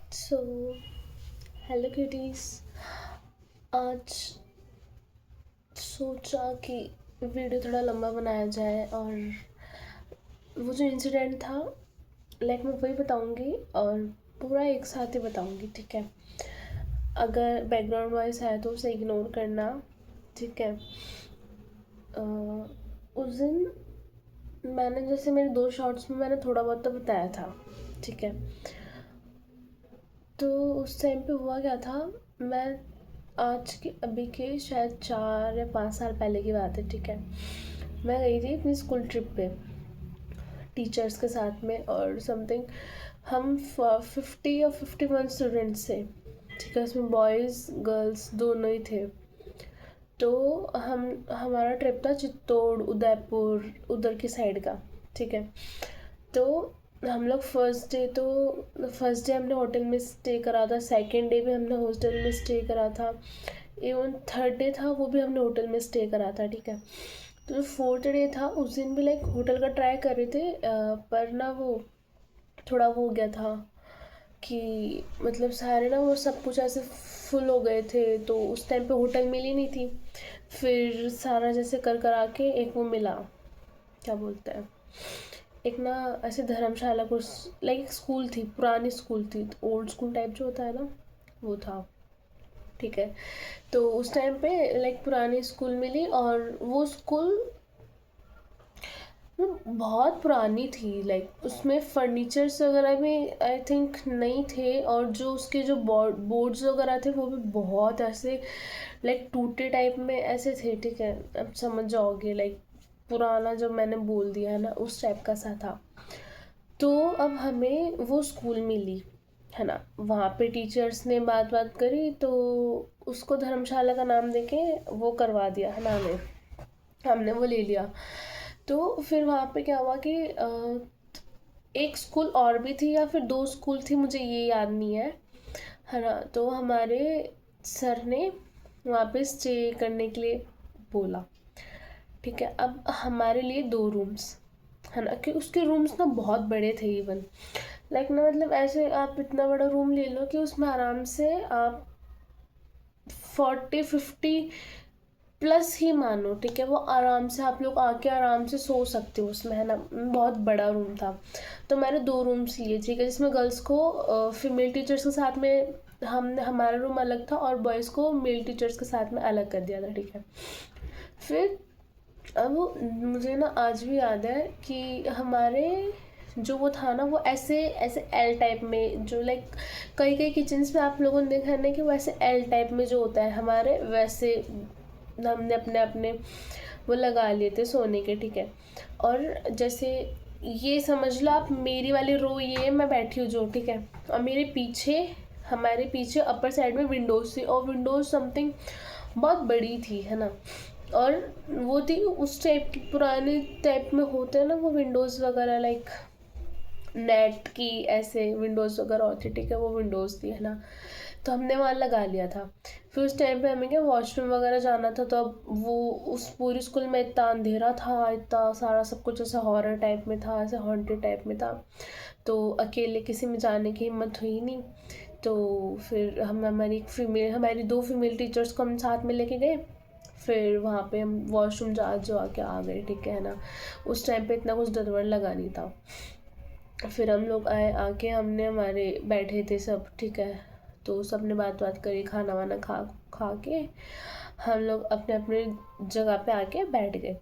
So hello cuties. आज सोचा कि वीडियो थोड़ा लंबा बनाया जाए और वो जो इंसिडेंट था मैं वही बताऊंगी और पूरा एक साथ ही बताऊंगी, ठीक है। अगर बैकग्राउंड वॉइस है तो उसे इग्नोर करना, ठीक है। उस दिन मैंने जैसे मेरे 2 शॉर्ट्स में मैंने थोड़ा बहुत तो बताया था, ठीक है। तो उस टाइम पे हुआ क्या था, मैं आज के अभी के शायद 4 या 5 साल पहले की बात है, ठीक है। मैं गई थी अपनी स्कूल ट्रिप पे टीचर्स के साथ में और समथिंग हम 50 या 51 स्टूडेंट्स थे, ठीक है। उसमें बॉयज़ गर्ल्स दोनों ही थे। तो हम हमारा ट्रिप था चित्तौड़ उदयपुर उधर की साइड का, ठीक है। तो हम लोग फर्स्ट डे हमने होटल में स्टे करा था, सेकंड डे भी हमने हॉस्टल में स्टे करा था, इवन थर्ड डे था वो भी हमने होटल में स्टे करा था, ठीक है। तो जो फोर्थ डे था उस दिन भी होटल का ट्राई कर रहे थे, पर ना वो थोड़ा वो हो गया था कि मतलब सारे ना वो सब कुछ ऐसे फुल हो गए थे, तो उस टाइम पे होटल मिली नहीं थी। फिर सारा जैसे कर कर आके एक वो मिला, क्या बोलते हैं, एक ना ऐसे धर्मशाला कुछ एक स्कूल थी, पुरानी स्कूल थी, ओल्ड स्कूल टाइप जो होता है ना, वो था, ठीक है। तो उस टाइम पे पुरानी स्कूल मिली और वो स्कूल बहुत पुरानी थी, उसमें फर्नीचर्स वगैरह भी आई थिंक नहीं थे, और जो उसके जो बोर्ड्स वगैरह थे वो भी बहुत ऐसे टूटे टाइप में ऐसे थे, ठीक है। अब समझ जाओगे पुराना जो मैंने बोल दिया है ना, उस टाइप का सा था। तो अब हमें वो स्कूल मिली, है ना। वहाँ पे टीचर्स ने बात बात करी तो उसको धर्मशाला का नाम देके वो करवा दिया, है ना। हमने वो ले लिया। तो फिर वहाँ पे क्या हुआ कि एक स्कूल और भी थी या फिर 2 स्कूल थी, मुझे ये याद नहीं है ना। तो हमारे सर ने वहाँ पे स्टे करने के लिए बोला, ठीक है। अब हमारे लिए 2 रूम्स, है ना, कि उसके रूम्स ना बहुत बड़े थे, इवन ना मतलब ऐसे आप इतना बड़ा रूम ले लो कि उसमें आराम से आप 40-50 प्लस ही मानो, ठीक है। वो आराम से आप लोग आके आराम से सो सकते हो उसमें, है ना। बहुत बड़ा रूम था। तो मैंने 2 रूम्स लिए, ठीक है, जिसमें गर्ल्स को फीमेल टीचर्स के साथ में हमने हमारा रूम अलग था और बॉयज़ को मेल टीचर्स के साथ में अलग कर दिया था, ठीक है। फिर अब मुझे ना आज भी याद है कि हमारे जो वो था ना, वो ऐसे ऐसे एल टाइप में, जो कई कई किचन्स में आप लोगों ने देखा है ना कि वो ऐसे एल टाइप में जो होता है, हमारे वैसे हमने अपने अपने वो लगा लिए थे सोने के, ठीक है। और जैसे ये समझ लो आप, मेरी वाली रो ये मैं बैठी हूँ जो, ठीक है, और मेरे पीछे हमारे पीछे अपर साइड में विंडोज थी, और विंडोज समथिंग बहुत बड़ी थी, है ना। और वो थी उस टाइप की, पुराने टाइप में होते हैं ना वो विंडोज़ वगैरह, नेट की ऐसे विंडोज़ वगैरह होती, ठीक है, वो विंडोज़ थी, है ना। तो हमने वहाँ लगा लिया था। फिर उस टाइम पे हमें क्या वॉशरूम वगैरह जाना था, तो अब वो उस पूरी स्कूल में इतना अंधेरा था, इतना सारा सब कुछ ऐसा हॉरर टाइप में था, ऐसे हॉन्टेड टाइप में था। तो अकेले किसी में जाने की हिम्मत हुई नहीं। तो फिर हम हमारी 2 फीमेल टीचर्स को हम साथ में लेके गए। फिर वहाँ पे हम वॉशरूम जा जो आके आ गए, ठीक है ना। उस टाइम पे इतना कुछ डर वर लगा नहीं था। फिर हम लोग आए, आके हमने हमारे बैठे थे सब, ठीक है। तो सब ने बात बात करी, खाना वाना खा खा के हम लोग अपने अपने जगह पे आके बैठ गए।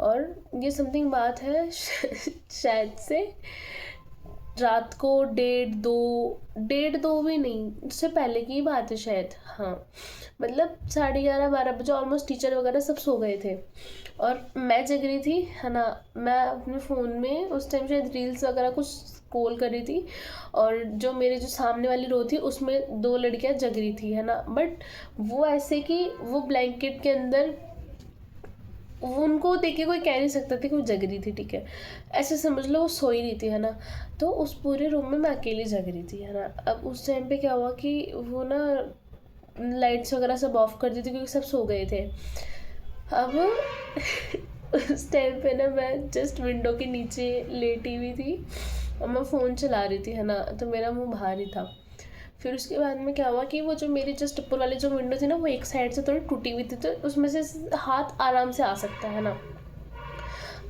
और ये समथिंग बात है शायद से रात को 1:30 भी नहीं, उससे पहले की बात है शायद, हाँ। मतलब 11:30-12 बजे ऑलमोस्ट टीचर वगैरह सब सो गए थे और मैं जग रही थी, है ना। मैं अपने फ़ोन में उस टाइम शायद रील्स वगैरह कुछ स्क्रॉल कर रही थी, और जो मेरे जो सामने वाली रो थी उसमें 2 लड़कियां जग रही थी, है ना। बट वो ऐसे कि वो ब्लैंकेट के अंदर, उनको देख के कोई कह नहीं सकता था कि वो जग रही थी, ठीक है। ऐसे समझ लो वो सो ही रही थी, है ना। तो उस पूरे रूम में मैं अकेली जग रही थी, है ना। अब उस टाइम पे क्या हुआ कि वो ना लाइट्स वगैरह सब ऑफ कर दी थी क्योंकि सब सो गए थे। अब उस टाइम पे ना मैं जस्ट विंडो के नीचे लेटी हुई थी और मैं फ़ोन चला रही थी, है ना। तो मेरा मुंह बाहर ही था। फिर उसके बाद में क्या हुआ कि वो जो मेरी जस्ट ऊपर वाली जो विंडो थी ना, वो एक साइड से थोड़ी टूटी हुई थी, तो उसमें से हाथ आराम से आ सकता है ना।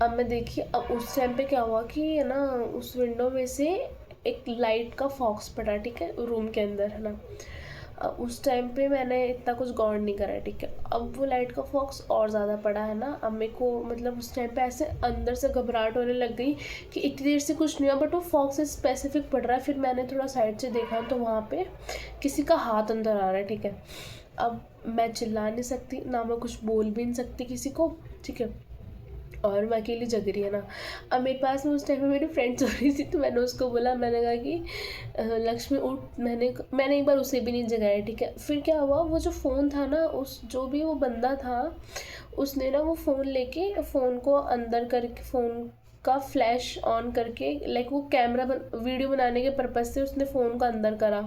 अब मैं देखिए, अब उस टाइम पे क्या हुआ कि है ना, उस विंडो में से एक लाइट का फॉक्स पड़ा, ठीक है, रूम के अंदर, है ना। अब उस टाइम पे मैंने इतना कुछ गौर नहीं करा, ठीक है। अब वो लाइट का फॉक्स और ज़्यादा पड़ा, है ना। अब मेरे को मतलब उस टाइम पे ऐसे अंदर से घबराहट होने लग गई कि इतनी देर से कुछ नहीं हुआ, बट वो फॉक्स स्पेसिफिक पड़ रहा है। फिर मैंने थोड़ा साइड से देखा तो वहाँ पे किसी का हाथ अंदर आ रहा है, ठीक है। अब मैं चिल्ला नहीं सकती ना, मैं कुछ बोल भी नहीं सकती किसी को, ठीक है, और मैं अकेली जग रही है ना। अब मेरे पास में उस टाइम में मेरी फ्रेंड सो रही थी, तो मैंने उसको बोला, मैंने कहा कि लक्ष्मी उठ। मैंने एक बार उसे भी नहीं जगाया, ठीक है। फिर क्या हुआ, वो जो फ़ोन था ना, उस जो भी वो बंदा था, उसने ना वो फ़ोन लेके फ़ोन को अंदर करके, फ़ोन का फ्लैश ऑन करके, लाइक वो कैमरा वीडियो बनाने के पर्पज़ से उसने फ़ोन को अंदर करा,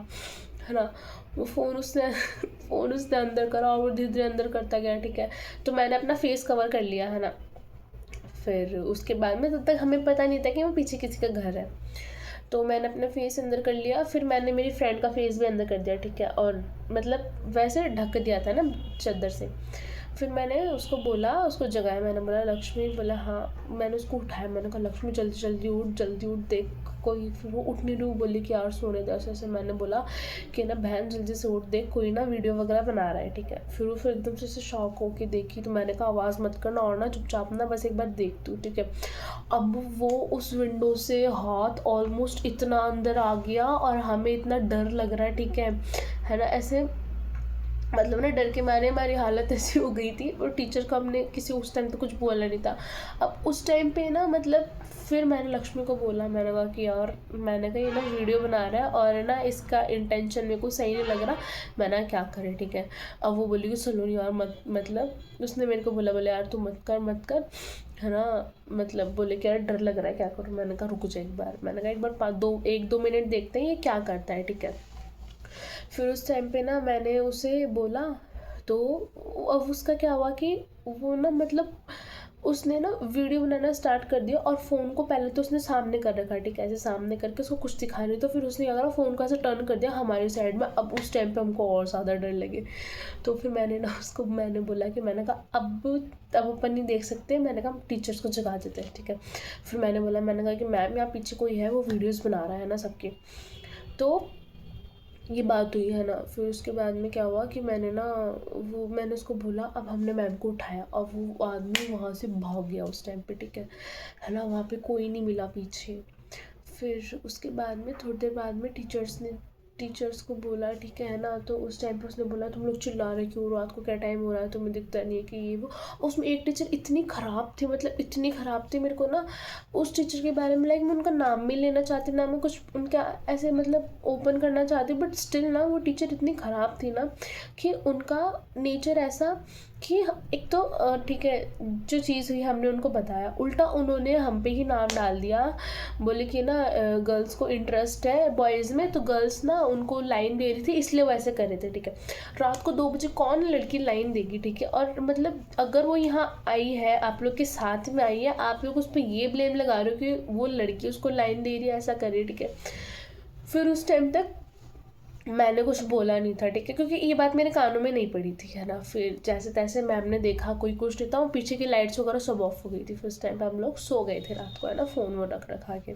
है ना। वो फ़ोन उसने फ़ोन उसने अंदर करा और वो धीरे धीरे अंदर करता गया, ठीक है। तो मैंने अपना फेस कवर कर लिया, है ना। फिर उसके बाद में, तब तक हमें पता नहीं था कि वो पीछे किसी का घर है, तो मैंने अपना फेस अंदर कर लिया। फिर मैंने मेरी फ्रेंड का फेस भी अंदर कर दिया, ठीक है, और मतलब वैसे ढक दिया था ना चादर से। फिर मैंने उसको बोला, उसको जगाया, मैंने बोला लक्ष्मी, बोला हाँ। मैंने उसको उठाया, मैंने कहा लक्ष्मी जल्दी जल्दी उठ, जल्दी उठ, देख कोई। फिर वो उठ नहीं रही, बोली कि यार सोने दे, ऐसे ऐसे। मैंने बोला कि ना बहन जल्दी से उठ, देख कोई ना वीडियो वगैरह बना रहा है, ठीक है। फिर वो फिर एकदम से ऐसे शॉक होके देखी, तो मैंने कहा आवाज़ मत करना और ना चुपचाप ना बस एक बार देखती हूँ, ठीक है। अब वो उस विंडो से हाथ ऑलमोस्ट इतना अंदर आ गया और हमें इतना डर लग रहा है, ठीक है ना। ऐसे मतलब ना डर के मारे हमारी हालत ऐसी हो गई थी, और टीचर को हमने किसी उस टाइम पे कुछ बोला नहीं था। अब उस टाइम पे ना मतलब फिर मैंने लक्ष्मी को बोला, मैंने कहा कि यार, मैंने कहा ये ना वीडियो बना रहा है और ना इसका इंटेंशन मेरे को सही नहीं लग रहा, मैंने क्या करें, ठीक है। अब वो बोली कि चलो नहीं यार मत, मतलब उसने मेरे को बोला, बोले यार तू मत कर मत कर, है ना। मतलब बोले कि यार डर लग रहा है, क्या करूँ। मैंने कहा रुक जा एक बार, मैंने कहा एक बार एक दो मिनट देखते हैं ये क्या करता है, ठीक है। फिर उस टाइम पे ना मैंने उसे बोला, तो अब उसका क्या हुआ कि वो ना मतलब उसने ना वीडियो बनाना स्टार्ट कर दिया, और फ़ोन को पहले तो उसने सामने कर रखा, ठीक है, ऐसे सामने करके उसको कुछ दिखा नहीं, तो फिर उसने क्या करा, फ़ोन को ऐसे टर्न कर दिया हमारी साइड में। अब उस टाइम पे हमको और ज़्यादा डर लगे, तो फिर मैंने ना उसको मैंने बोला कि, मैंने कहा अब अपन नहीं देख सकते, मैंने कहा टीचर्स को जगा देते हैं, ठीक है। फिर मैंने बोला, मैंने कहा कि मैम यहाँ पीछे कोई है, वो वीडियोज़ बना रहा है ना सबके। तो ये बात हुई, है ना। फिर उसके बाद में क्या हुआ कि मैंने उसको बोला, अब हमने मैम को उठाया, अब वो आदमी वहाँ से भाग गया उस टाइम पे, ठीक है ना। वहाँ पे कोई नहीं मिला पीछे। फिर उसके बाद में थोड़ी देर बाद में टीचर्स को बोला, ठीक है ना। तो उस टाइम पे उसने बोला, तुम लोग चिल्ला रहे क्यों, रात को क्या टाइम हो रहा है, तुम्हें दिखता नहीं है कि ये वो। उसमें एक टीचर इतनी ख़राब थी, मतलब इतनी ख़राब थी, मेरे को ना उस टीचर के बारे में लाइक मैं उनका नाम भी लेना चाहती, ना मैं कुछ उनका ऐसे मतलब ओपन करना चाहती, बट स्टिल ना वो टीचर इतनी ख़राब थी ना कि उनका नेचर ऐसा कि एक तो ठीक है, जो चीज़ हुई हमने उनको बताया, उल्टा उन्होंने हम पे ही नाम डाल दिया। बोले कि ना गर्ल्स को इंटरेस्ट है बॉयज़ में, तो गर्ल्स ना उनको लाइन दे रही थी, इसलिए वो ऐसे कर रहे थे, ठीक है। रात को 2 बजे कौन लड़की लाइन देगी, ठीक है। और मतलब अगर वो यहाँ आई है, आप लोग के साथ में आई है, आप लोग उस पर ये ब्लेम लगा रहे हो कि वो लड़की उसको लाइन दे रही है, ऐसा कर रही है, ठीक है। फिर उस टाइम तक मैंने कुछ बोला नहीं था, ठीक है, क्योंकि ये बात मेरे कानों में नहीं पड़ी थी, है ना। फिर जैसे तैसे मैम ने देखा कोई कुछ नहीं था, वो पीछे की लाइट्स वगैरह सब ऑफ हो गई थी। फिर उस टाइम पे हम लोग सो गए थे रात को, है ना, फ़ोन वो रख रखा के।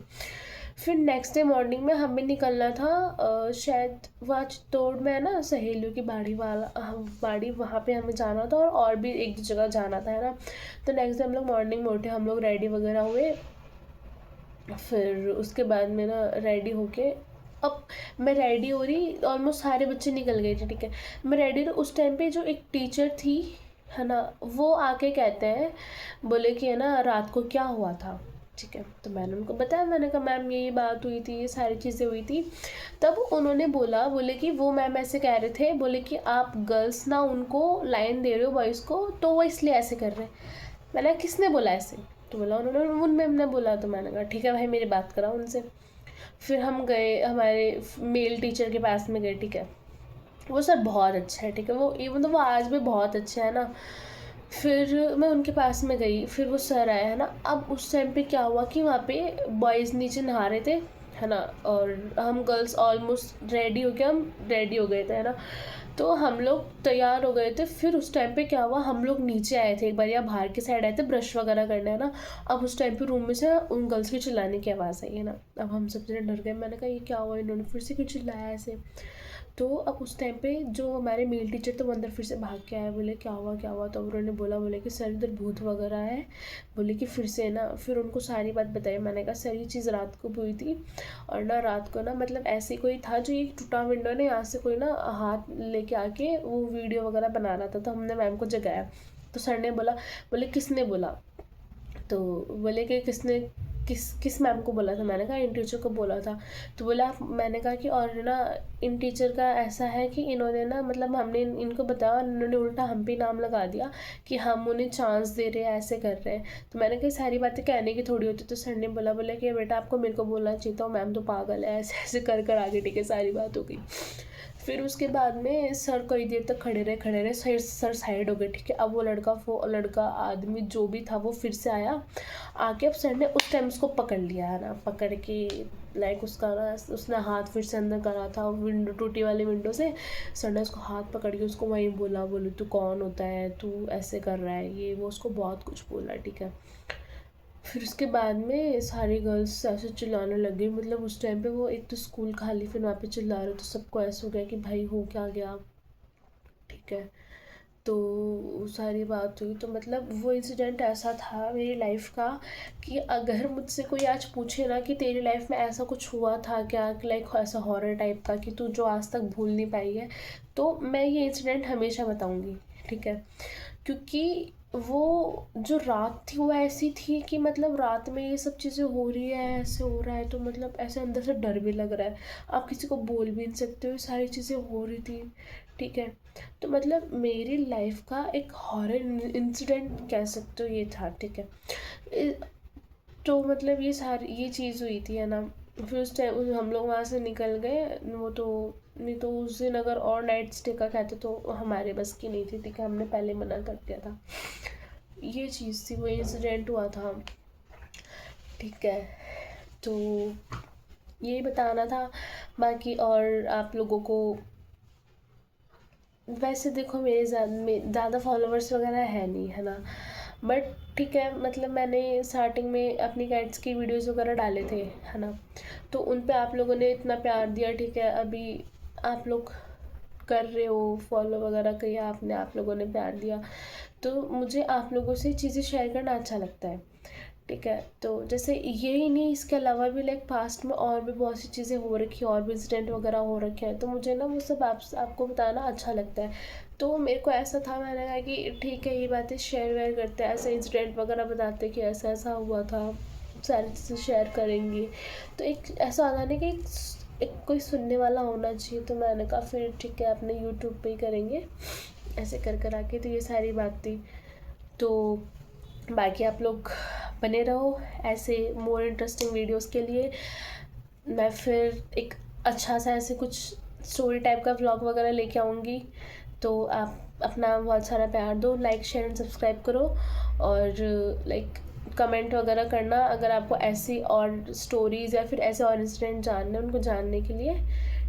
फिर नेक्स्ट डे मॉर्निंग में हमें निकलना था, शायद वहाँ चित्तौड़ में है ना सहेलियों की बाड़ी वाला, बाड़ी, वहाँ पे हमें जाना था, और भी एक दो जगह जाना था, है ना। तो नेक्स्ट डे हम लोग मॉर्निंग में उठे, हम लोग रेडी वगैरह हुए। फिर उसके बाद में ना रेडी होके, अब मैं रेडी हो रही, ऑलमोस्ट सारे बच्चे निकल गए थे, ठीक है। मैं रेडी रही, उस टाइम पे जो एक टीचर थी, है ना, वो आके कहते हैं, बोले कि है ना रात को क्या हुआ था, ठीक है। तो मैंने उनको बताया, मैंने कहा मैम ये बात हुई थी, ये सारी चीज़ें हुई थी। तब उन्होंने बोले कि वो मैम ऐसे कह रहे थे, बोले कि आप गर्ल्स ना उनको लाइन दे रहे हो बॉयज़ को, तो वो इसलिए ऐसे कर रहे हैं। मैंने कहा किसने बोला ऐसे, तो बोला उन्होंने, उन मैम ने बोला। तो मैंने कहा ठीक है भाई, मेरी बात कराओ उनसे। फिर हम गए हमारे मेल टीचर के पास में गए, ठीक है। वो सर बहुत अच्छा है, ठीक है, वो इवन तो वो आज भी बहुत अच्छा है ना। फिर मैं उनके पास में गई, फिर वो सर आया, है ना। अब उस टाइम पे क्या हुआ कि वहाँ पे बॉयज़ नीचे नहा रहे थे, है ना, और हम गर्ल्स ऑलमोस्ट रेडी हो गए थे, है ना। तो हम लोग तैयार हो गए थे। फिर उस टाइम पे क्या हुआ, हम लोग नीचे आए थे एक बार, या बाहर के साइड आए थे ब्रश वगैरह करना, है ना। अब उस टाइम पे रूम में से उन गर्ल्स के चिल्लाने की आवाज़ आई, है ना। अब हम सब जने डर गए, मैंने कहा ये क्या हुआ, इन्होंने फिर से क्यों चिल्लाया ऐसे। तो अब उस टाइम पे जो हमारे मेल टीचर थे वो अंदर फिर से भाग के आए, बोले क्या हुआ क्या हुआ। तो उन्होंने बोले कि सर इधर भूत वगैरह है, बोले कि फिर से ना। फिर उनको सारी बात बताई। मैंने कहा सर ये चीज़ रात को हुई थी, और ना रात को ना मतलब ऐसे कोई था जो ये टूटा विंडो ने यहाँ से कोई ना हाथ लेके आके वो वीडियो वगैरह बना रहा था। तो हमने मैम को जगाया, तो सर ने बोले किसने बोला। तो बोले कि किस मैम को बोला था। मैंने कहा इन टीचर को बोला था। तो बोला, मैंने कहा कि और ना इन टीचर का ऐसा है कि इन्होंने ना मतलब हमने इनको बताया, इन्होंने उल्टा हम पे नाम लगा दिया कि हम उन्हें चांस दे रहे हैं, ऐसे कर रहे हैं। तो मैंने कहा सारी बातें कहने की थोड़ी होती। तो सर ने बोला कि बेटा आपको मेरे को बोलना चाहिए था, मैम तो पागल है, ऐसे ऐसे कर आगे, ठीक है, सारी बात हो गई। फिर उसके बाद में सर कई देर तक खड़े रहे। सर साइड हो गए, ठीक है। अब वो लड़का आदमी जो भी था वो फिर से आया आके। अब सर ने उस टाइम उसको पकड़ लिया, है ना, पकड़ के लाइक उसका ना उसने हाथ फिर से अंदर करा था विंडो, टूटी वाली विंडो से। सर ने उसको हाथ पकड़ के उसको वहीं बोले तू कौन होता है, तू ऐसे कर रहा है, ये वो उसको बहुत कुछ बोला, ठीक है। फिर उसके बाद में सारी गर्ल्स ऐसे चिल्लाने लग गई। मतलब उस टाइम पे वो एक तो स्कूल खाली, फिर वहाँ पे चिल्ला रहे, तो सबको ऐसा हो गया कि भाई हो क्या गया, ठीक है। तो सारी बात हुई। तो मतलब वो इंसिडेंट ऐसा था मेरी लाइफ का कि अगर मुझसे कोई आज पूछे ना कि तेरी लाइफ में ऐसा कुछ हुआ था क्या, लाइक ऐसा हॉरर टाइप का कि तू जो आज तक भूल नहीं पाई है, तो मैं ये इंसिडेंट हमेशा बताऊंगी, ठीक है। क्योंकि वो जो रात थी वो ऐसी थी कि मतलब रात में ये सब चीज़ें हो रही है, ऐसे हो रहा है, तो मतलब ऐसे अंदर से डर भी लग रहा है, आप किसी को बोल भी नहीं सकते हो, सारी चीज़ें हो रही थी, ठीक है। तो मतलब मेरी लाइफ का एक हॉरर इंसिडेंट कह सकते हो ये था, ठीक है। तो मतलब ये चीज़ हुई थी, है ना। फिर उस टाइम हम लोग वहाँ से निकल गए। वो तो नहीं तो उस दिन अगर और नाइट स्टे का कहते तो हमारे बस की नहीं थी, ठीक है, हमने पहले मना कर दिया था। ये चीज़ थी, वो इंसिडेंट हुआ था, ठीक है। तो यही बताना था। बाकी और आप लोगों को वैसे देखो मेरे ज़्यादा फॉलोवर्स वगैरह है नहीं, है ना। बट ठीक है, मतलब मैंने स्टार्टिंग में अपनी कैट्स की वीडियोस वगैरह डाले थे, है ना। तो उन पे आप लोगों ने इतना प्यार दिया, ठीक है। अभी आप लोग कर रहे हो फॉलो वगैरह किया आपने, आप लोगों ने प्यार दिया, तो मुझे आप लोगों से चीज़ें शेयर करना अच्छा लगता है, ठीक है। तो जैसे यही नहीं, इसके अलावा भी लाइक पास्ट में और भी बहुत सी चीज़ें हो रखी हैं, और भी इंसिडेंट वगैरह हो रखे हैं, तो मुझे ना वो सब आपको बताना अच्छा लगता है। तो मेरे को ऐसा था, मैंने कहा कि ठीक है ये बातें शेयर वेयर करते हैं, ऐसे इंसिडेंट वगैरह बताते कि ऐसा ऐसा हुआ था, सारी चीज़ें शेयर करेंगे। तो एक ऐसा आता नहीं कि एक कोई सुनने वाला होना चाहिए। तो मैंने कहा फिर ठीक है अपने यूट्यूब पे ही करेंगे, ऐसे कर आके। तो ये सारी बात थी। तो बाकी आप लोग बने रहो ऐसे मोर इंटरेस्टिंग वीडियोस के लिए। मैं फिर एक अच्छा सा ऐसे कुछ स्टोरी टाइप का व्लॉग वगैरह लेके आऊँगी। तो आप अपना बहुत सारा प्यार दो, लाइक शेयर एंड सब्सक्राइब करो, और लाइक कमेंट वगैरह करना अगर आपको ऐसी और स्टोरीज़ या फिर ऐसे और इंसिडेंट जानने उनको जानने के लिए,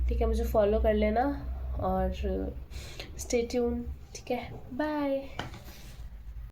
ठीक है। मुझे फॉलो कर लेना और स्टे ट्यून, ठीक है। बाय।